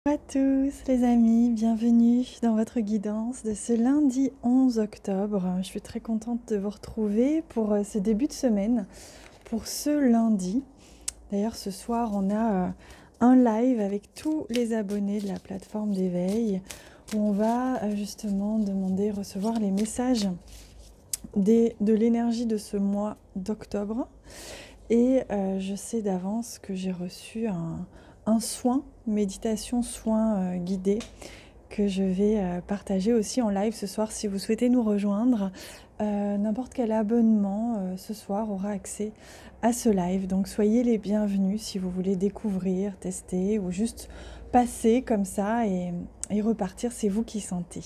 Bonjour à tous les amis, bienvenue dans votre guidance de ce lundi 11 octobre. Je suis très contente de vous retrouver pour ce début de semaine, pour ce lundi. D'ailleurs ce soir on a un live avec tous les abonnés de la plateforme d'éveil où on va justement demander, recevoir les messages de l'énergie de ce mois d'octobre. Et je sais d'avance que j'ai reçu un soin, méditation soin guidé, que je vais partager aussi en live ce soir. Si vous souhaitez nous rejoindre, n'importe quel abonnement ce soir aura accès à ce live. Donc soyez les bienvenus si vous voulez découvrir, tester ou juste passer comme ça et repartir, c'est vous qui sentez.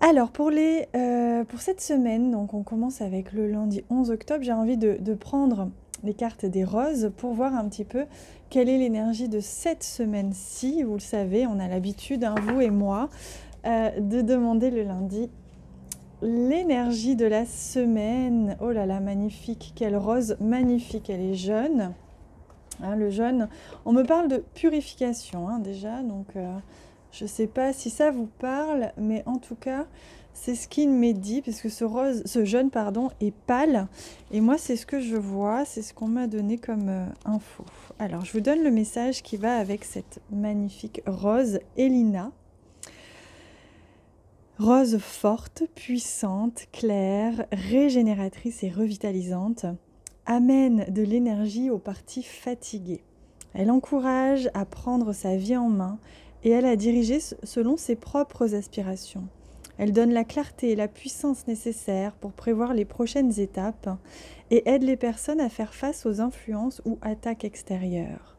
Alors pour cette semaine, donc on commence avec le lundi 11 octobre, j'ai envie de prendre les cartes des roses pour voir un petit peu quelle est l'énergie de cette semaine-ci. Vous le savez, on a l'habitude, hein, vous et moi, de demander le lundi l'énergie de la semaine. Oh là là, magnifique, quelle rose magnifique, elle est jaune. Hein, le jaune, on me parle de purification hein, déjà, donc... je ne sais pas si ça vous parle, mais en tout cas, c'est ce qu'il m'est dit, parce que ce jaune est pâle. Et moi, c'est ce que je vois, c'est ce qu'on m'a donné comme info. Alors, je vous donne le message qui va avec cette magnifique rose Elina. Rose forte, puissante, claire, régénératrice et revitalisante, amène de l'énergie aux parties fatiguées. Elle encourage à prendre sa vie en main et elle a dirigé selon ses propres aspirations. Elle donne la clarté et la puissance nécessaires pour prévoir les prochaines étapes et aide les personnes à faire face aux influences ou attaques extérieures.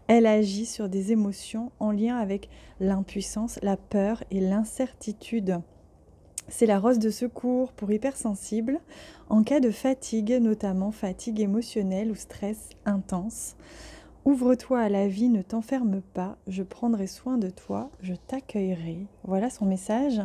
Elle agit sur des émotions en lien avec l'impuissance, la peur et l'incertitude. C'est la rose de secours pour hypersensibles en cas de fatigue, notamment fatigue émotionnelle ou stress intense. Ouvre-toi à la vie, ne t'enferme pas, je prendrai soin de toi, je t'accueillerai. Voilà son message.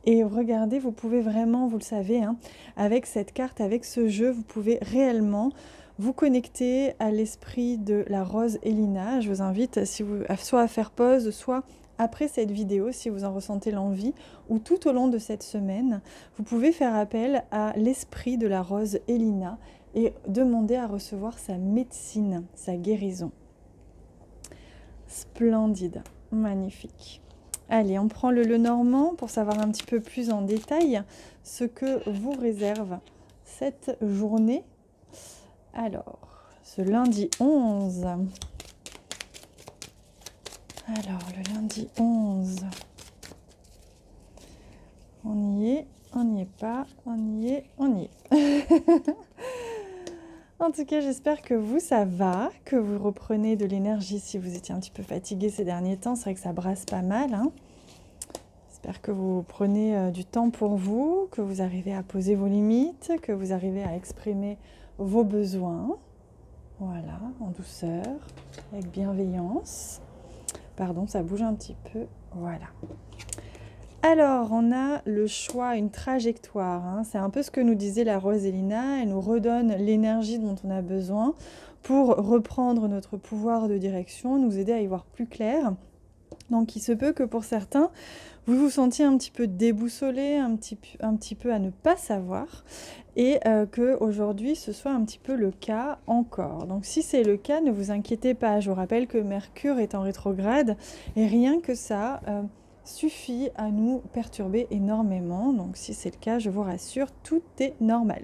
Et regardez, vous pouvez vraiment, vous le savez, hein, avec cette carte, avec ce jeu, vous pouvez réellement vous connecter à l'esprit de la rose Elina. Je vous invite soit à faire pause, soit après cette vidéo, si vous en ressentez l'envie, ou tout au long de cette semaine, vous pouvez faire appel à l'esprit de la rose Elina et demander à recevoir sa médecine, sa guérison. Splendide, magnifique. Allez, on prend le Lenormand pour savoir un petit peu plus en détail ce que vous réserve cette journée. Alors, ce lundi 11. Alors, le lundi 11. On y est, on n'y est pas, on y est, on y est. En tout cas, j'espère que vous, ça va, que vous reprenez de l'énergie si vous étiez un petit peu fatigué ces derniers temps. C'est vrai que ça brasse pas mal, hein. J'espère que vous prenez du temps pour vous, que vous arrivez à poser vos limites, que vous arrivez à exprimer vos besoins. Voilà, en douceur, avec bienveillance. Pardon, ça bouge un petit peu. Voilà. Alors, on a le choix, une trajectoire. Hein. C'est un peu ce que nous disait la rose Elina. Elle nous redonne l'énergie dont on a besoin pour reprendre notre pouvoir de direction, nous aider à y voir plus clair. Donc, il se peut que pour certains, vous vous sentiez un petit peu déboussolé, un petit peu à ne pas savoir, et qu'aujourd'hui, ce soit un petit peu le cas encore. Donc, si c'est le cas, ne vous inquiétez pas. Je vous rappelle que Mercure est en rétrograde, et rien que ça... suffit à nous perturber énormément. Donc si c'est le cas, je vous rassure, tout est normal.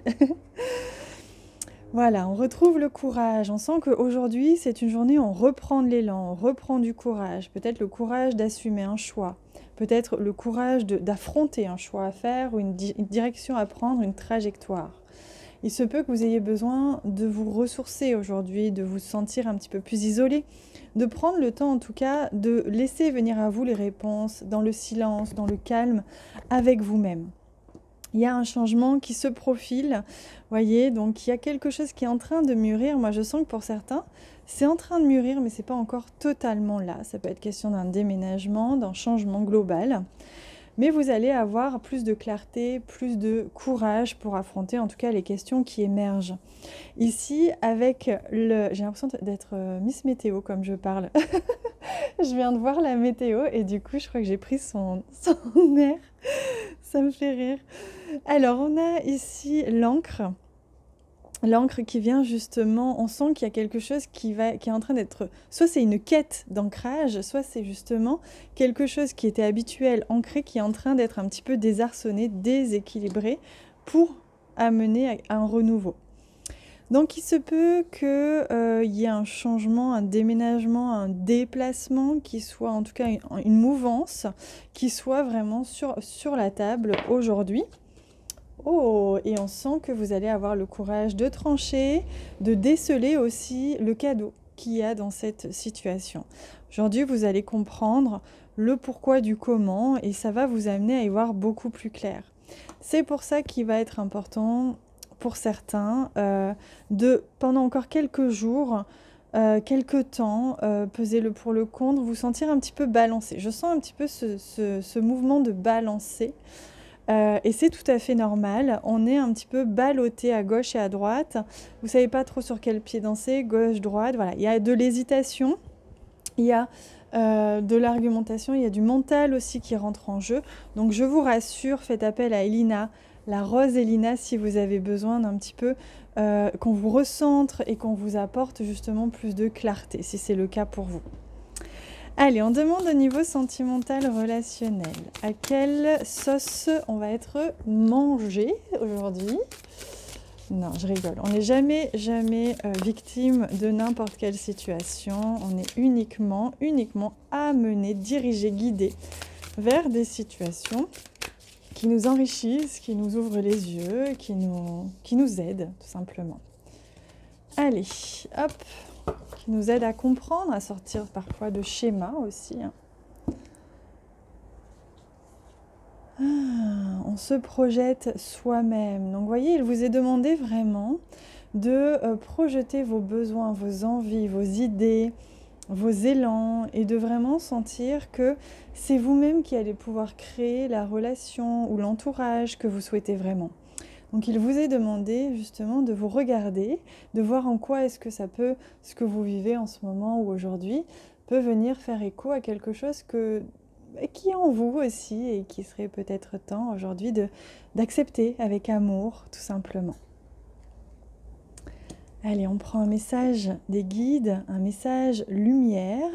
Voilà, on retrouve le courage. On sent qu'aujourd'hui, c'est une journée où on reprend de l'élan, on reprend du courage. Peut-être le courage d'assumer un choix. Peut-être le courage d'affronter un choix à faire ou une direction à prendre, une trajectoire. Il se peut que vous ayez besoin de vous ressourcer aujourd'hui, de vous sentir un petit peu plus isolé, de prendre le temps en tout cas de laisser venir à vous les réponses dans le silence, dans le calme, avec vous-même. Il y a un changement qui se profile, voyez, donc il y a quelque chose qui est en train de mûrir. Moi je sens que pour certains, c'est en train de mûrir, mais c'est pas encore totalement là. Ça peut être question d'un déménagement, d'un changement global. mais vous allez avoir plus de clarté, plus de courage pour affronter en tout cas les questions qui émergent. Ici, avec le... J'ai l'impression d'être Miss Météo comme je parle. Je viens de voir la météo et du coup, je crois que j'ai pris son air. Ça me fait rire. Alors, on a ici l'encre. L'encre qui vient justement, on sent qu'il y a quelque chose qui est en train d'être... Soit c'est une quête d'ancrage, soit c'est justement quelque chose qui était habituel, ancré, qui est en train d'être un petit peu désarçonné, déséquilibré pour amener à un renouveau. Donc il se peut qu'il y ait un changement, un déménagement, un déplacement qui soit en tout cas une mouvance qui soit vraiment sur la table aujourd'hui. Oh, et on sent que vous allez avoir le courage de trancher, de déceler aussi le cadeau qu'il y a dans cette situation. Aujourd'hui, vous allez comprendre le pourquoi du comment et ça va vous amener à y voir beaucoup plus clair. C'est pour ça qu'il va être important pour certains de, pendant encore quelques jours, quelques temps, peser le pour le contre, vous sentir un petit peu balancé. Je sens un petit peu ce mouvement de balancer. Et c'est tout à fait normal, on est un petit peu ballotté à gauche et à droite, vous ne savez pas trop sur quel pied danser, gauche, droite, voilà. Il y a de l'hésitation, il y a de l'argumentation, il y a du mental aussi qui rentre en jeu. Donc je vous rassure, faites appel à Elina, la rose Elina, si vous avez besoin d'un petit peu qu'on vous recentre et qu'on vous apporte justement plus de clarté, si c'est le cas pour vous. Allez, on demande au niveau sentimental relationnel. À quelle sauce on va être mangé aujourd'hui? Non, je rigole. On n'est jamais victime de n'importe quelle situation. On est uniquement amené, dirigé, guidé vers des situations qui nous enrichissent, qui nous ouvrent les yeux, qui nous aident, tout simplement. Allez, hop, qui nous aident à comprendre, à sortir parfois de schémas aussi. On se projette soi-même. Donc, vous voyez, il vous est demandé vraiment de projeter vos besoins, vos envies, vos idées, vos élans et de vraiment sentir que c'est vous-même qui allez pouvoir créer la relation ou l'entourage que vous souhaitez vraiment. Donc il vous est demandé justement de vous regarder, de voir en quoi est-ce que ça peut, ce que vous vivez en ce moment ou aujourd'hui, peut venir faire écho à quelque chose qui est en vous aussi et qui serait peut-être temps aujourd'hui d'accepter avec amour tout simplement. Allez, on prend un message des guides, un message lumière.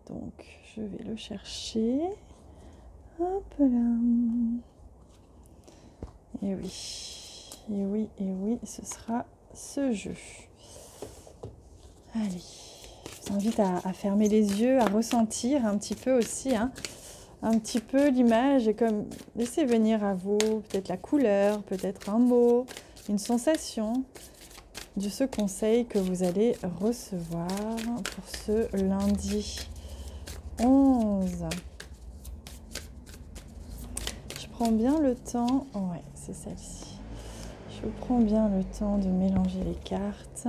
Donc, je vais le chercher. Hop là. Et oui, ce sera ce jeu. Allez, je vous invite à fermer les yeux, à ressentir un petit peu aussi, un petit peu l'image et comme laissez venir à vous peut-être la couleur, peut-être un mot, une sensation de ce conseil que vous allez recevoir pour ce lundi 11. Je prends bien le temps, ouais, c'est celle-ci. Je prends bien le temps de mélanger les cartes.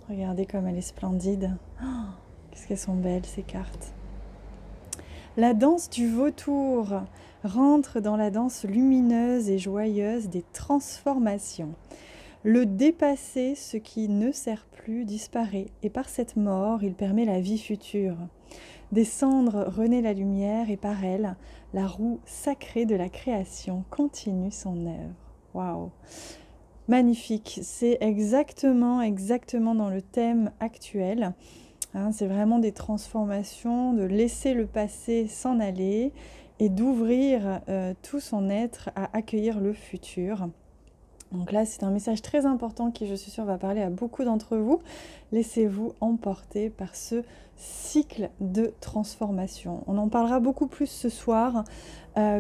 Regardez comme elle est splendide. Oh, qu'est-ce qu'elles sont belles ces cartes. La danse du vautour rentre dans la danse lumineuse et joyeuse des transformations. Le dépasser, ce qui ne sert plus, disparaît, et par cette mort, il permet la vie future. Des cendres renaît la lumière, et par elle, la roue sacrée de la création continue son œuvre. Waouh! Magnifique, c'est exactement dans le thème actuel. Hein, c'est vraiment des transformations, de laisser le passé s'en aller et d'ouvrir tout son être à accueillir le futur. Donc là, c'est un message très important qui, je suis sûre, va parler à beaucoup d'entre vous. Laissez-vous emporter par ce cycle de transformation. On en parlera beaucoup plus ce soir,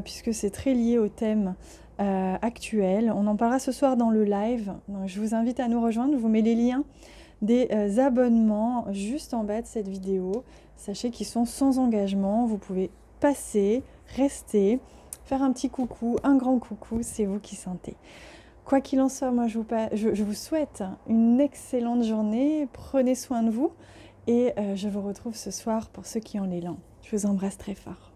puisque c'est très lié au thème actuel. On en parlera ce soir dans le live. Donc, je vous invite à nous rejoindre. Je vous mets les liens des abonnements juste en bas de cette vidéo. Sachez qu'ils sont sans engagement. Vous pouvez passer, rester, faire un petit coucou, un grand coucou, c'est vous qui sentez. Quoi qu'il en soit, moi je vous souhaite une excellente journée, prenez soin de vous et je vous retrouve ce soir pour ceux qui ont l'élan. Je vous embrasse très fort.